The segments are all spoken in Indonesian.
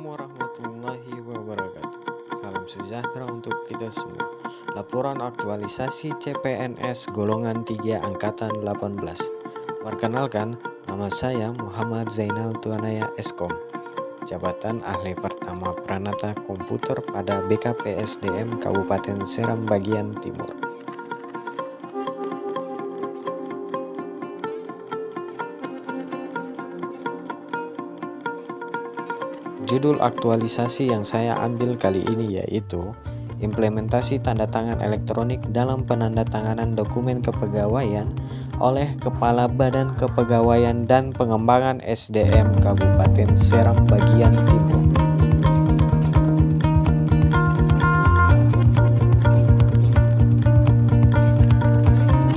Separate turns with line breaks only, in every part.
warahmatullahi wabarakatuh. Salam sejahtera untuk kita semua. Laporan aktualisasi CPNS golongan 3 angkatan 18. Perkenalkan, nama saya Muhammad Zainal Tuanaya Eskom. Jabatan Ahli Pertama Pranata Komputer pada BKPSDM Kabupaten Seram bagian Timur. Judul aktualisasi yang saya ambil kali ini yaitu implementasi tanda tangan elektronik dalam penandatanganan dokumen kepegawaian oleh Kepala Badan Kepegawaian dan Pengembangan SDM Kabupaten Seram bagian Timur.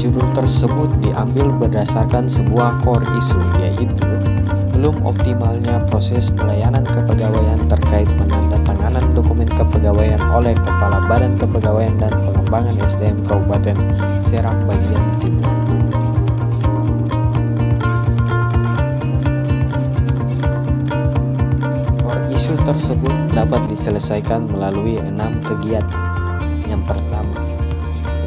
Judul tersebut diambil berdasarkan sebuah core issue, yaitu belum optimalnya proses pelayanan kepegawaian terkait penandatanganan dokumen kepegawaian oleh Kepala Badan Kepegawaian dan Pengembangan SDM Kabupaten Seram bagian Timur. Core issue tersebut dapat diselesaikan melalui 6 kegiatan. Yang pertama,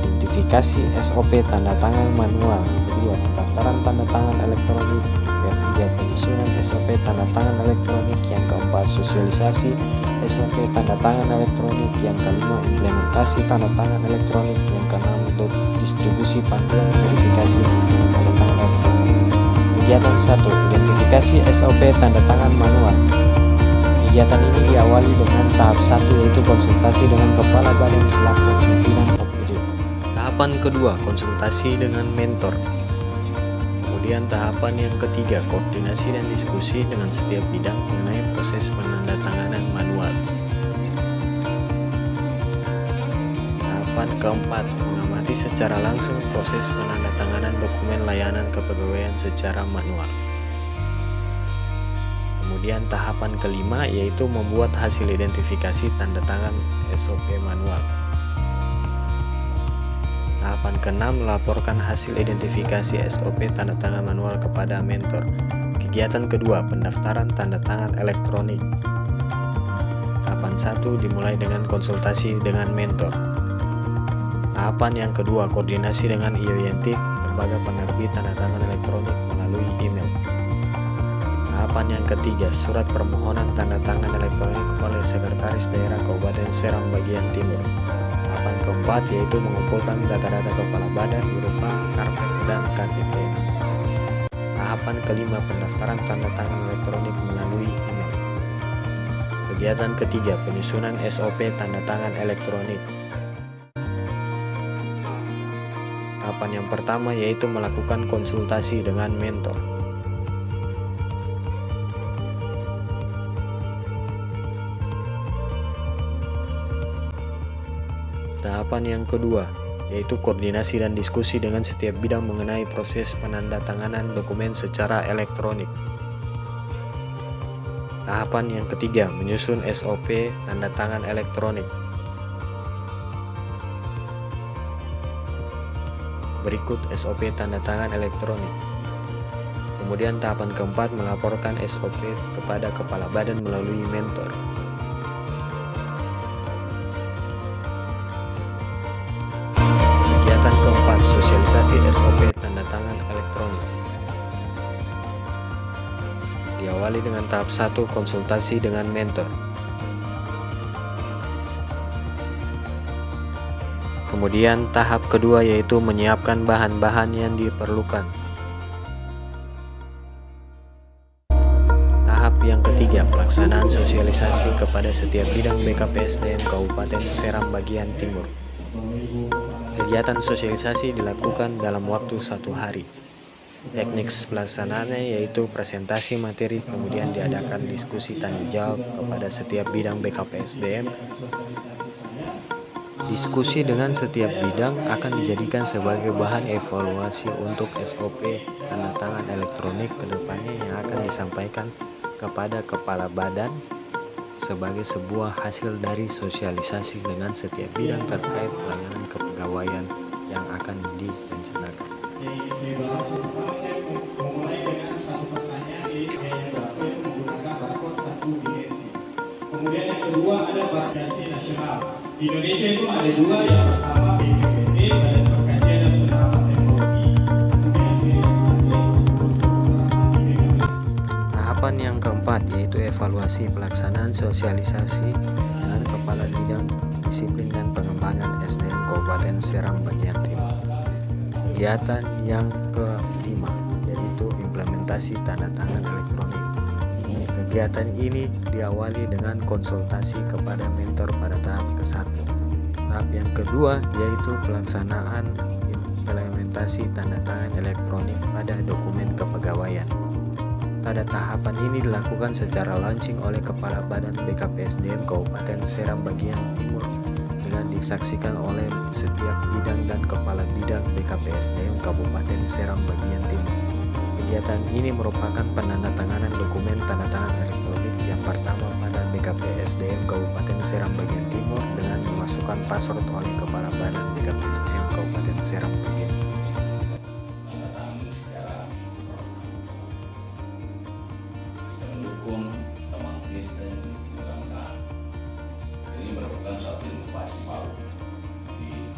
identifikasi SOP tanda tangan manual. Kedua, pendaftaran tanda tangan elektronik. Ketiga, penyusunan SOP tanda tangan elektronik. Yang keempat, sosialisasi SOP tanda tangan elektronik. Yang kelima, implementasi tanda tangan elektronik. Yang keenam, distribusi panduan verifikasi tanda tangan elektronik. Kegiatan 1, identifikasi SOP tanda tangan manual. Kegiatan ini diawali dengan tahap 1, yaitu konsultasi dengan Kepala Badan selaku pimpinan OPD. Tahapan kedua, konsultasi dengan mentor. Kemudian tahapan yang ketiga, koordinasi dan diskusi dengan setiap bidang mengenai proses penandatanganan manual. Tahapan keempat, mengamati secara langsung proses penandatanganan dokumen layanan kepegawaian secara manual. Kemudian tahapan kelima yaitu membuat hasil identifikasi tanda tangan SOP manual. Tahapan keenam, melaporkan hasil identifikasi SOP tanda tangan manual kepada mentor. Kegiatan kedua, pendaftaran tanda tangan elektronik. Tahapan 1 dimulai dengan konsultasi dengan mentor. Tahapan yang kedua, koordinasi dengan IOINTIK, lembaga penerbit tanda tangan elektronik melalui email. Tahapan yang ketiga, surat permohonan tanda tangan elektronik oleh Sekretaris Daerah Kabupaten Seram bagian Timur. Tahapan keempat yaitu mengumpulkan data-data kepala badan berupa karpet dan KTP. Tahapan kelima, pendaftaran tanda tangan elektronik melalui email. Kegiatan ketiga, penyusunan SOP tanda tangan elektronik. Tahapan yang pertama yaitu melakukan konsultasi dengan mentor. Tahapan yang kedua yaitu koordinasi dan diskusi dengan setiap bidang mengenai proses penandatanganan dokumen secara elektronik. Tahapan yang ketiga, menyusun SOP tanda tangan elektronik. Berikut SOP tanda tangan elektronik. Kemudian tahapan keempat, melaporkan SOP kepada Kepala Badan melalui mentor. Kegiatan keempat, sosialisasi SOP tanda tangan elektronik. Diawali dengan tahap 1, konsultasi dengan mentor. Kemudian tahap kedua yaitu menyiapkan bahan-bahan yang diperlukan. Tahap yang ketiga, pelaksanaan sosialisasi kepada setiap bidang BKPSDM Kabupaten Seram bagian Timur. Kegiatan sosialisasi dilakukan dalam waktu 1 hari. Teknik pelaksanaannya yaitu presentasi materi, kemudian diadakan diskusi tanya jawab kepada setiap bidang BKPSDM. Diskusi dengan setiap bidang akan dijadikan sebagai bahan evaluasi untuk SOP tanda tangan elektronik kedepannya yang akan disampaikan kepada Kepala Badan sebagai sebuah hasil dari sosialisasi dengan setiap bidang terkait pelayanan kepegawaian yang akan direncanakan. Saya memulai dengan satu pertanyaan di berapa menggunakan barcode 1 dimensi.
kedua ada variasi nasional. Di Indonesia itu ada dua, yang pertama BPPT, Badan Pengkajian dan Penerapan Teknologi.
Tahapan yang keempat yaitu evaluasi pelaksanaan sosialisasi dengan Kepala Bidang Disiplin dan Pengembangan SDM Kabupaten Seram bagian Timur. Kegiatan yang kelima yaitu implementasi tanda tangan elektronik. Kegiatan ini diawali dengan konsultasi kepada mentor pada tahap ke-1. Tahap yang kedua yaitu pelaksanaan implementasi tanda tangan elektronik pada dokumen kepegawaian. Pada tahapan ini dilakukan secara launching oleh Kepala Badan BKPSDM Kabupaten Seram bagian Timur dengan disaksikan oleh setiap bidang dan Kepala Bidang BKPSDM Kabupaten Seram bagian Timur. Kegiatan ini merupakan penandatanganan dokumen tanda tangan elektronik yang pertama pada BKPSDM Kabupaten Seram bagian Timur dengan memasukkan password oleh Kepala Badan BKPSDM Kabupaten Seram bagian Timur.
Mendukung teman kita yang ini merupakan suatu inovasi baru di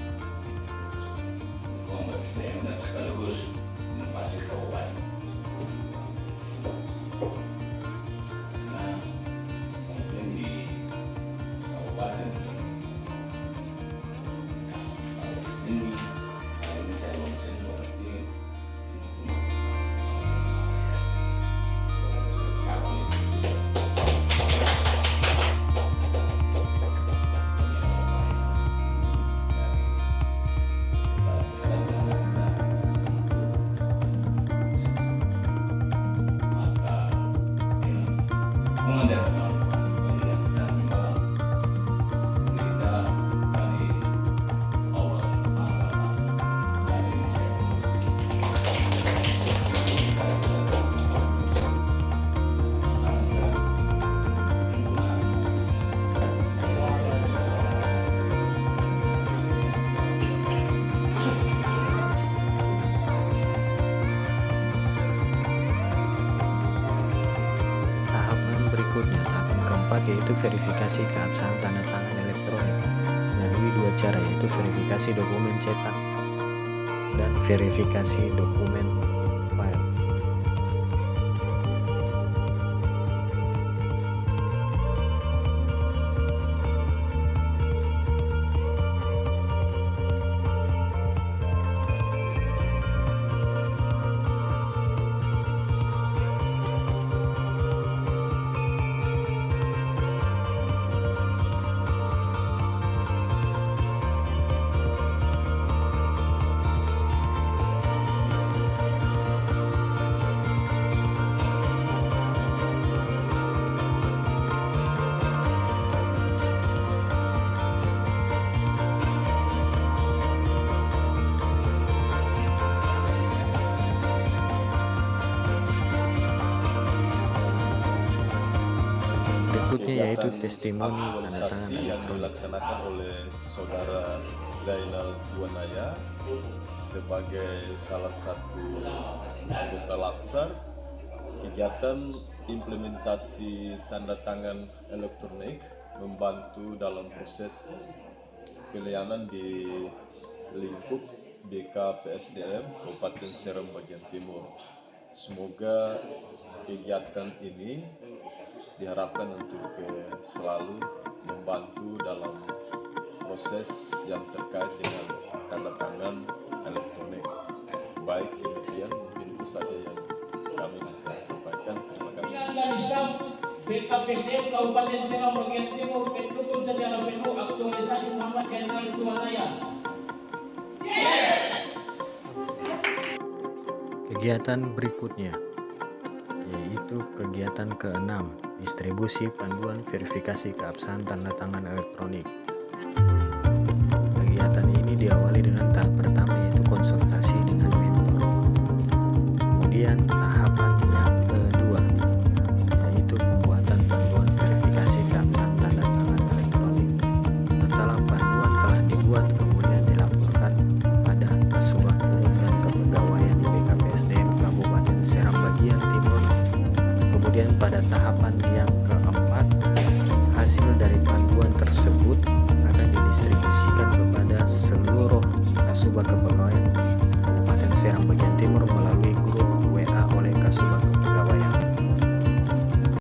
lingkungan SDM dan sekaligus inovasi kabupaten. Nah, mungkin di kabupaten ini saya launching seperti
Tahapan keempat yaitu verifikasi keabsahan tanda tangan elektronik melalui dua cara yaitu verifikasi dokumen cetak dan verifikasi dokumen file. Berikutnya yaitu testimoni tanda tangan
yang
elektronik.
dilaksanakan oleh Saudara Zainal Duanaya sebagai salah satu anggota Latsar. Kegiatan implementasi tanda tangan elektronik membantu dalam proses pelayanan di lingkup BKPSDM Kabupaten Seram bagian Timur. Semoga kegiatan ini diharapkan untuk selalu membantu dalam proses yang terkait dengan tanda tangan elektronik. Baik, demikian mungkin itu saja yang kami bisa sampaikan. Terima kasih.
Dari staf BKPSDM Kabupaten Seram bagian Timur mendukung secara penuh aktualisasi Muhammad Zainal Duanaya.
Kegiatan berikutnya yaitu kegiatan ke-6, distribusi panduan verifikasi keabsahan tanda tangan elektronik. Kegiatan ini diawali dengan tahap pertama yaitu konsultasi dengan mentor. Kemudian tahapan yang kedua yaitu pembuatan panduan verifikasi keabsahan tanda tangan elektronik. Setelah panduan telah dibuat, kemudian dilaporkan pada Kasuah Umum dan Kepegawaian BKPSDM Kabupaten Seram bagian Timur. Kemudian pada tahapan yang keempat, hasil dari panduan tersebut akan didistribusikan kepada seluruh Kasubag Kepegawaian Kabupaten Serang bagian Timur